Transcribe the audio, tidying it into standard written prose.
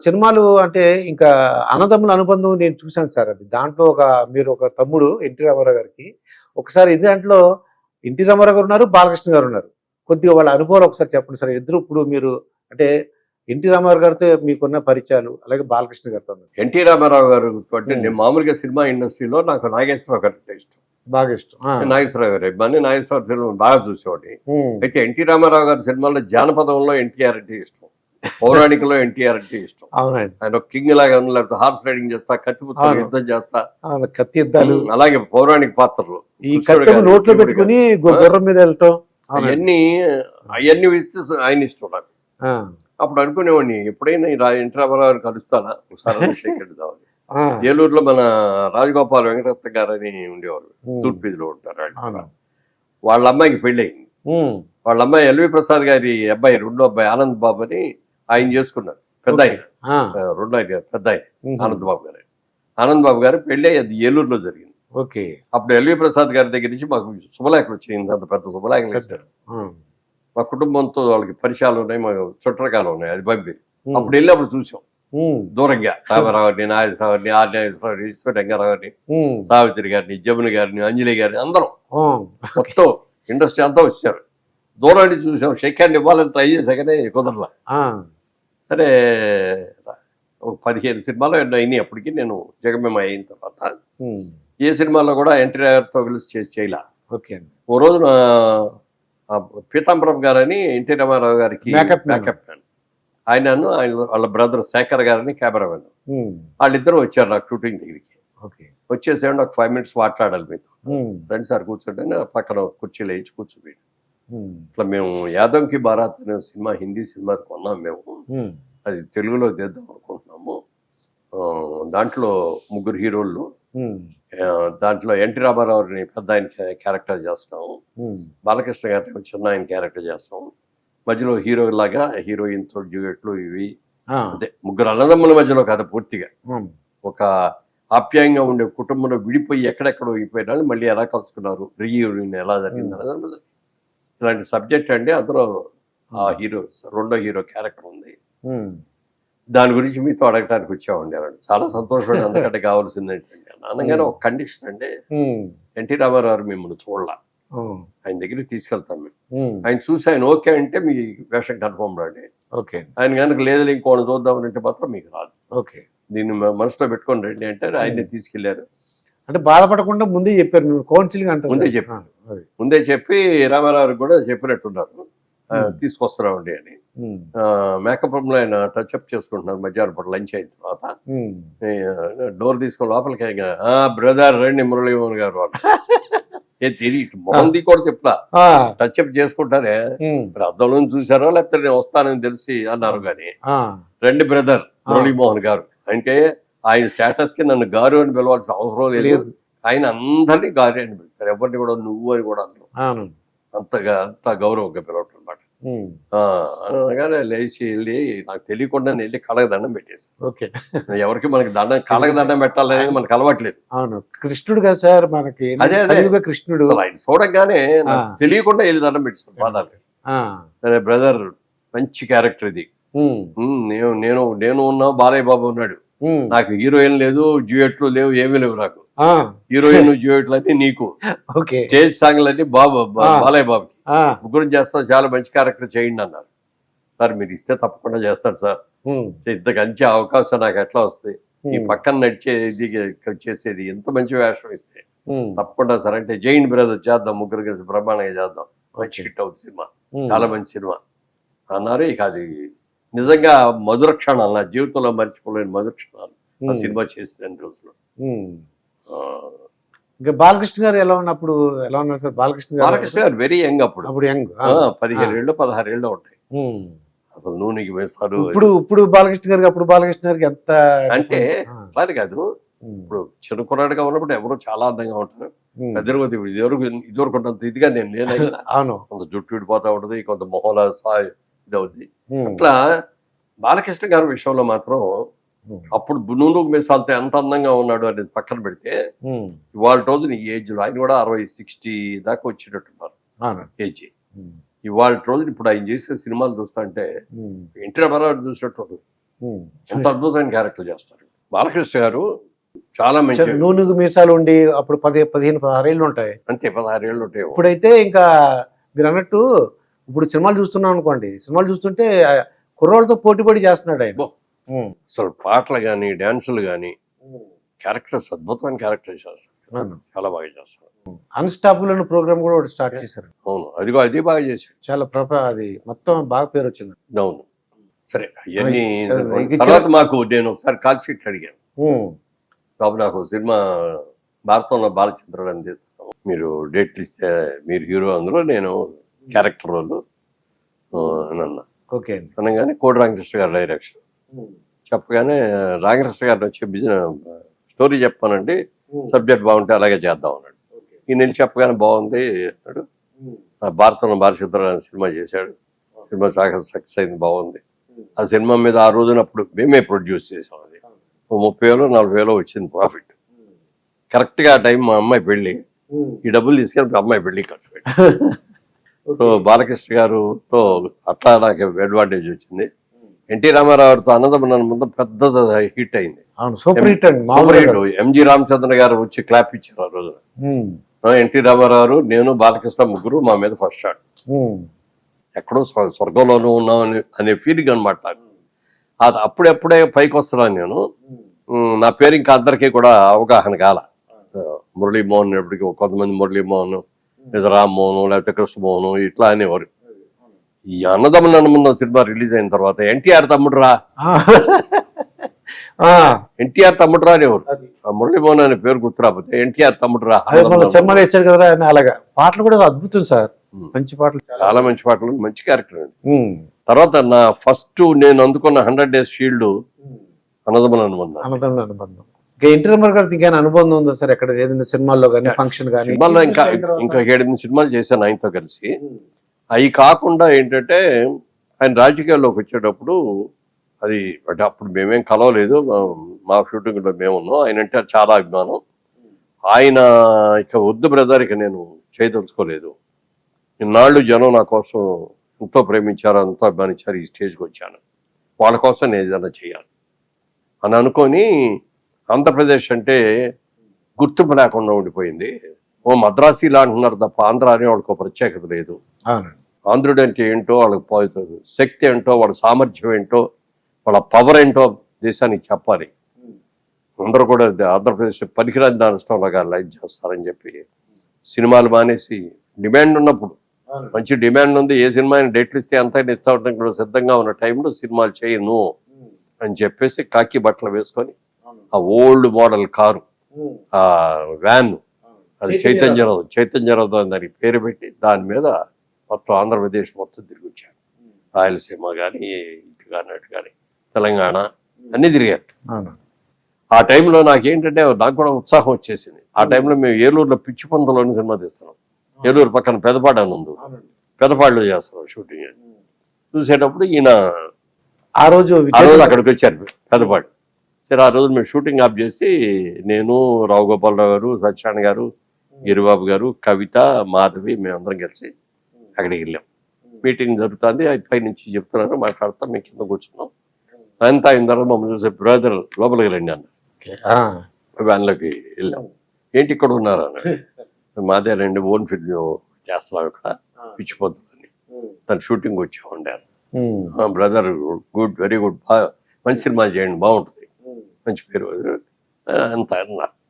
సినిమాలు అంటే ఇంకా అన్నదమ్ముల అనుబంధం నేను చూశాను సార్ అది. దాంట్లో మీరు ఒక తమ్ముడు 'ఎన్టీ రామారావు' గారికి. ఒకసారి ఇదే దాంట్లో 'ఎన్టీ రామారావు' గారు ఉన్నారు, 'బాలకృష్ణ' గారు ఉన్నారు. కొద్దిగా వాళ్ళ అనుభవాలు ఒకసారి చెప్పండి సార్. ఇద్దరు ఇప్పుడు మీరు అంటే 'ఎన్టీ రామారావు' గారితో మీకున్న పరిచయాలు, అలాగే 'బాలకృష్ణ' గారితో ఉన్నది. ఎన్టీ రామారావు గారు అంటే నేను మామూలుగా సినిమా ఇండస్ట్రీలో నాకు నాగేశ్వరరావు గారు అంటే ఇష్టం. బాగా ఇష్టం. నాగేశ్వరరావు గారు ఇవన్నీ నాగేశ్వరరావు సినిమా బాగా చూసేవాడి. అయితే ఎన్టీ రామారావు గారి సినిమాల్లో జానపదంలో ఎన్టీఆర్ అంటే ఇష్టం, పౌరాణికలో ఎన్టీఆర్ అంటే ఇష్టం. అవునండి. ఆయన కింగ్ లాగా లేకపోతే హార్స్ రైడింగ్ చేస్తా, కత్తిపుత్రులు యుద్ధం చేస్తా, కత్తి యుద్ధాలు, అలాగే పౌరాణిక పాత్రలు, ఈ కత్తిని నోట్లో పెట్టుకుని గుర్రం మీద వెళ్ళటం, అవన్నీ ఆయన ఇష్టం నాకు. అప్పుడు అనుకునేవాడిని ఎప్పుడైనా ఎన్టీ రామారావు కలుస్తానా ఒకసారి షేకెడదామని. ఏలూరులో మన రాజగోపాల్ వెంకటరత్న గారు అని ఉండేవారు, తూర్పులో ఉంటారు. వాళ్ళ అమ్మాయికి పెళ్లి అయింది. వాళ్ళ అమ్మాయి ఎల్వి ప్రసాద్ గారి అబ్బాయి, రెండో అబ్బాయి ఆనంద్ బాబు అని ఆయన చేసుకున్నారు. పెద్ద ఆయన, రెండో ఆయన పెద్ద ఆయన ఆనంద్ బాబు గారు. ఆనంద్ బాబు గారు పెళ్లి అది ఏలూరులో జరిగింది. అప్పుడు ఎల్వి ప్రసాద్ గారి దగ్గర నుంచి మాకు శుభలేఖలు వచ్చింది. అంత పెద్ద శుభలేఖలు ఇస్తారు. మా కుటుంబంతో వాళ్ళకి పరిచయాలు ఉన్నాయి, మా చుట్టరకాలు ఉన్నాయి. అది పంపి అప్పుడు వెళ్ళి అప్పుడు చూసాం దూరంగా. రామారావుని, నాగేశ్వరరావుని, ఆర్యనాగేశ్వరరావుని, ఈశ్వర రంగారావుని, సావిత్రి గారిని, జమున గారిని, అంజలి గారిని, అందరం మొత్తం ఇండస్ట్రీ అంతా వచ్చారు. దూరం నుంచి చూసాం. షేక్ హ్యాండ్ ఇవ్వాలని ట్రై చేశా కానీ కుదరలా. సరే ఒక 15 సినిమాలు అయినాయి అప్పటికి. నేను జగమేమ అయిన తర్వాత ఏ సినిమాలో కూడా ఎన్టీ గారితో కలిసి చేయలే. ఓ రోజు పీతాంబరం గారని ఎన్టీ రామారావు గారికి మేకప్ మ్యాన్, ఆయనను వాళ్ళ బ్రదర్ శేఖర్ గారని కెమెరామెన్, వాళ్ళిద్దరూ వచ్చారు నాకు షూటింగ్ దగ్గరికి. వచ్చేసేయండి ఒక 5 minutes మాట్లాడాలి మీతో. ఫ్రెండ్స్ సార్ కూర్చోండి, పక్కన కుర్చీలు వేయించి కూర్చోబెట్టి ఇట్లా మేము యాదవ్ కి బారాత్ అనే సినిమా హిందీ సినిమా కొన్నాం మేము, అది తెలుగులో తీద్దాం అనుకుంటున్నాము. దాంట్లో 3 హీరోలు, దాంట్లో ఎన్టీ రామారావుని పెద్ద ఆయన క్యారెక్టర్ చేస్తాము, బాలకృష్ణ గారిని చిన్న ఆయన క్యారెక్టర్ చేస్తాము, మధ్యలో హీరో లాగా హీరోయిన్ తో డ్యూయెట్లు ఇవి. అదే 3 అన్నదమ్ముల మధ్యలో కథ పూర్తిగా. ఒక ఆప్యాయంగా ఉండే కుటుంబంలో విడిపోయి ఎక్కడెక్కడ అయిపోయినా మళ్ళీ ఎలా కలుసుకున్నారు, రీయూనియన్ ఎలా జరిగింది అన్నది ఇలాంటి సబ్జెక్ట్ అండి. అందులో ఆ హీరో రెండో హీరో క్యారెక్టర్ ఉంది. దాని గురించి మీతో అడగటానికి వచ్చామండి అన్నాడు. చాలా సంతోషపడి అందుకంటే కావాల్సింది ఏంటంటే అనగానే ఒక కండిషన్ అండి, ఎన్టీ రామారావు మిమ్మల్ని చూడలా, ఆయన దగ్గరికి తీసుకెళ్తాం మేము. ఆయన చూసి ఆయన ఓకే అంటే మీ వేషం కన్ఫర్మ్ రండి. ఆయన కనుక లేదు ఇంకోటి చూద్దామని అంటే మాత్రం మీకు రాదు. దీన్ని మనసులో పెట్టుకొని రండి అంటే ఆయన్ని తీసుకెళ్లారు. అంటే బాధపడకుండా ముందే చెప్పారు, కౌన్సిలింగ్ అంటే ముందే చెప్పి రామారావు కూడా చెప్పినట్టున్నారు, తీసుకొస్తున్నామండి అని. మేకప్ రూమ్ లో ఆయన టచ్అప్ చేసుకుంటున్నారు. మధ్యాహ్నం పూట లంచ్ అయిన తర్వాత డోర్ తీసుకొని లోపలికి బ్రదర్ రండి మురళీమోహన్ గారు వాళ్ళు తెలియదు మొహంది కూడా తిప్పలా టచ్అప్ చేసుకుంటారే, అద్దంలో చూసారో లేకపోతే నేను వస్తానని తెలిసి అన్నారు. కానీ రండి బ్రదర్ మురళీమోహన్ గారు అంటే ఆయన స్టేటస్ కి నన్ను గారు అని పిలవాల్సిన అవసరం లేదు. ఆయన అందరినీ గారు అని పిలుస్తారు, ఎవరిని కూడా నువ్వు అని కూడా అందరూ అంత గౌరవంగా పిలవటం అనమాట. అనగానే లేచి వెళ్ళి నాకు తెలియకుండా వెళ్ళి కళ్ళకి దండం పెట్టేసాను. ఎవరికి మనకి కళ్ళకి దండం పెట్టాలనేది మనకు అలవాట్లేదు. అవును, కృష్ణుడు కదా సార్ మనకి. అదే కృష్ణుడు ఆయన చూడగానే తెలియకుండా వెళ్ళి దండం పెట్టేస్తాను పాదాలు. సరే బ్రదర్ మంచి క్యారెక్టర్ ఇది, నేను ఉన్నా, బాలయ్య బాబు ఉన్నాడు, నాకు హీరోయిన్ లేదు, డ్యూయెట్లు లేవు, ఏమీ లేవు. నాకు హీరోయిన్ డ్యూయెట్లు అన్ని నీకు, స్టేజ్ సాంగ్లు అన్ని బాలయ్య బాబుకి, ముగ్గురు చేస్తాం, చాలా మంచి క్యారెక్టర్ చేయండి అన్నారు. సార్ మీరు ఇస్తే తప్పకుండా చేస్తాను సార్, ఇంత మంచి అవకాశం నాకు ఎట్లా వస్తుంది, ఈ పక్కన నడిచేది చేసేది ఎంత మంచి వేషం ఇస్తే తప్పకుండా సార్ అంటే జైన్ బ్రదర్ చేద్దాం, ముగ్గురు కలిసి బ్రహ్మాండంగా చేద్దాం, మంచి హిట్ అవుతుంది సినిమా, చాలా మంచి సినిమా అన్నారు. ఇక అది నిజంగా మధుర క్షణాలు, నా జీవితంలో మర్చిపోలేని మధుర క్షణాలు ఆ సినిమా చేసిన రోజులు. ఇంకా బాలకృష్ణ గారు ఎలా ఉన్నప్పుడు ఎలా ఉన్నారు సార్? బాలకృష్ణ గారు వెరీ యంగ్ అప్పుడు యంగ్, 15 ఏళ్ళు 16 ఏళ్ళు ఉంటాయి అసలు. నూనెకి వేస్తారు ఇప్పుడు బాలకృష్ణ గారికి అప్పుడు బాలకృష్ణ గారికి ఎంత అంటే అలా కాదు. ఇప్పుడు చిన్న కుర్రాడుగా ఉన్నప్పుడు ఎవరో చాలా అందంగా ఉంటారు, పెద్ద ఇదివరకు ఉన్నంత ఇదిగా నేను లేనైనా కొంత జుట్టు విడిపోతా ఉంటుంది, కొంత మొహంలో ఇది అవుతుంది. అట్లా బాలకృష్ణ గారి విషయంలో మాత్రం అప్పుడు నూనె మీసాలతో ఎంత అందంగా ఉన్నాడు అనేది పక్కన పెడితే ఇవాళ రోజున ఈ ఏజ్ లో ఆయన కూడా 60-60 దాకా వచ్చినట్టున్నారు ఏజ్. ఇవాళ రోజున ఇప్పుడు ఆయన చేసే సినిమాలు చూస్తా అంటే ఎన్టీ రామారావు చూసినట్టు ఎంత అద్భుతమైన క్యారెక్టర్ చేస్తారు. బాలకృష్ణ గారు చాలా మంచి, నూనెగు మీసాలు ఉండి అప్పుడు 15-16 ఏళ్ళు ఉంటాయి, అంతే 16 ఏళ్ళు ఉంటాయి. ఇప్పుడైతే ఇంకా మీరు అన్నట్టు ఇప్పుడు సినిమాలు చూస్తున్నాం అనుకోండి, సినిమాలు చూస్తుంటే కుర్రోళ్ళతో పోటీపడి చేస్తున్నాడు ఆయన. అసలు పాటలు కానీ డాన్సులు కానీ క్యారెక్టర్స్ అద్భుతమైన క్యారెక్టర్ చేస్తారు, చాలా బాగా చేస్తారు. అన్స్టాపుల్ అనే ప్రోగ్రామ్ కూడా ఒకటి స్టార్ట్ చేశారు. అవును, అది బాగా చేశాడు. చాలా అది మొత్తం బాగా పేరు వచ్చింది. అవును. సరే, అవన్నీ తర్వాత మాకు నేను ఒకసారి కాల్ షీట్ అడిగాను, బాబు నాకు సినిమా భారతంలో బాలచంద్రుడు అని తీస్తాను, మీరు డేట్లు ఇస్తే మీరు హీరో, అందులో నేను క్యారెక్టర్ రోల్ అన్న. ఓకే అండి. అనగానే కోడి రామకృష్ణ గారు డైరెక్షన్ చెప్పగానే, రామకృష్ణ గారు వచ్చి బిజినెస్ స్టోరీ చెప్పానండి, సబ్జెక్ట్ బాగుంటే అలాగే చేద్దాం అన్నాడు. ఈ నేను చెప్పగానే బాగుంది అన్నాడు. భారతంలో బాలచంద్రుడు అనే సినిమా చేశాడు, సినిమా సక్సెస్ అయింది, బాగుంది. ఆ సినిమా మీద ఆ రోజునప్పుడు మేమే ప్రొడ్యూస్ చేసాం, అది 30,000-40,000 వచ్చింది ప్రాఫిట్. కరెక్ట్గా ఆ టైం మా అమ్మాయి పెళ్ళి, ఈ డబ్బులు తీసుకెళ్ళి అమ్మాయి పెళ్ళి ఖర్చు పెట్టి. సో బాలకృష్ణ గారుతో అట్లా నాకు అడ్వాంటేజ్ వచ్చింది. ఎన్టీ రామారావుతో అన్నదమ్ముల ముందు పెద్ద హిట్ అయింది, సూపర్ హిట్ అండి. ఎంజి రామచంద్ర గారు వచ్చి క్లాప్ ఇచ్చారు ఆ రోజున. ఎన్టీ రామారావు, నేను, బాలకృష్ణ ముగ్గురు మా మీద ఫస్ట్ షాట్. ఎక్కడో స్వర్గంలోనూ ఉన్నాం అనే ఫీలింగ్ అనమాట నాకు. అది అప్పుడెప్పుడే పైకి వస్తున్నాను నేను. నా పేరు ఇంకా అందరికీ కూడా అవగాహన కాల. మురళీమోహన్, ఎప్పటికీ కొంతమంది మురళీమోహన్, లేదా రామ్మోహన్, లేకపోతే కృష్ణమోహన్ ఇట్లా అనేవారు. ఈ అన్నదమ్ముల ముందు సినిమా రిలీజ్ అయిన తర్వాత ఎన్టీఆర్ తమ్ముడు రా, ఎన్టీఆర్ తమ్ముడు రా అనేవారు. మురళీమోహన్ అనే పేరు గుర్తురాకపోతే ఎన్టీఆర్ తమ్ముడు రా. సినిమాలు ఇచ్చారు కదా అలాగా. పాటలు కూడా అద్భుతం సార్, మంచి పాటలు, చాలా మంచి పాటలు, మంచి క్యారెక్టర్ అండి. తర్వాత నా ఫస్ట్ నేను అందుకున్న 100 Days షీల్డ్ అన్నదమ్ముల అనుబంధం. ఎన్టీ రామారావు గారికి ఇంకేమైనా అనుబంధం ఉందా సార్? ఎక్కడ ఏదైనా సినిమాల్లో కానీ, ఫంక్షన్ కానీ? సినిమాల్లో ఇంకా 7-8 సినిమాలు చేశాను ఆయనతో కలిసి. అవి కాకుండా ఏంటంటే, ఆయన రాజకీయాల్లోకి వచ్చేటప్పుడు అది అంటే అప్పుడు మేమేం కలవలేదు, మా షూటింగ్లో మేమున్నాం. ఆయన అంటే చాలా అభిమానం. ఆయన ఇక వద్దు బ్రదర్, ఇక నేను చేయదలుచుకోలేదు, ఇన్నాళ్ళు జనం నా కోసం ఎంతో ప్రేమించారు, ఎంతో అభిమానించారు, ఈ స్టేజ్కి వచ్చాను, వాళ్ళ కోసం నేను ఏదైనా చేయాలి అని అనుకొని, ఆంధ్రప్రదేశ్ అంటే గుర్తింపు లేకుండా ఉండిపోయింది. ఓ మద్రాసీలా అంటున్నారు తప్ప ఆంధ్ర అనే వాళ్ళకి ఒక ప్రత్యేకత లేదు. ఆంధ్రుడు అంటే ఏంటో, వాళ్ళకి శక్తి ఏంటో, వాళ్ళ సామర్థ్యం ఏంటో, వాళ్ళ పవర్ ఏంటో దేశానికి చెప్పాలి. అందరూ కూడా ఆంధ్రప్రదేశ్ పనికిరాని దానిలాగా లైక్ చేస్తారని చెప్పి సినిమాలు మానేసి, డిమాండ్ ఉన్నప్పుడు, మంచి డిమాండ్ ఉంది, ఏ సినిమా డేట్లు ఇస్తే అంతా ఇస్తా ఉంటాం సిద్ధంగా ఉన్న టైంలో సినిమాలు చేయను అని చెప్పేసి కాకి బట్టలు వేసుకొని ఆ ఓల్డ్ మోడల్ కారు, ఆ వ్యాన్, అది చైతన్యరథం అని దానికి పేరు పెట్టి దాని మీద మొత్తం ఆంధ్రప్రదేశ్ మొత్తం తిరిగి వచ్చాను. రాయలసీమ కానీ, ఇటు కానీ, అటు కానీ, తెలంగాణ అన్నీ తిరిగారు. ఆ టైంలో నాకేంటంటే నాకు కూడా ఉత్సాహం వచ్చేసింది. ఆ టైంలో మేము ఏలూరులో పిచ్చి పందులోని సినిమా తీస్తున్నాం. ఏలూరు పక్కన పెదపాడు అని ఉంది, పెదపాడులో చేస్తున్నాం షూటింగ్. చూసేటప్పుడు ఈయన ఆ రోజు అక్కడికి వచ్చారు పెదపాడు. సరే, ఆ రోజు మేము షూటింగ్ ఆఫ్ చేసి, నేను, రావు గోపాలరావు గారు, సత్యనారాయణ గారు, గిరిబాబు గారు, కవిత, మాధవి, మేమందరం కలిసి అక్కడికి వెళ్ళాం. మీటింగ్ జరుగుతుంది, పై నుంచి చెప్తున్నారు, మాట్లాడతాం, మేము కింద కూర్చున్నాం. అంతా అయిన తర్వాత మమ్మల్ని చూసే బ్రదర్ లోపలికి రండి అన్నారు. వ్యాన్లోకి వెళ్ళాం. ఏంటి ఇక్కడ ఉన్నారు అన్నాడు. మాదే 2 ఓన్ ఫిల్మ్ చేస్తున్నాం ఇక్కడ, పిచ్చిపోతుందని, దాని షూటింగ్ వచ్చి ఉండారు. బ్రదర్ గుడ్, వెరీ గుడ్, మంచి సినిమా చేయండి, బాగుంటుంది, మంచి పేరు అంత అన్నారు.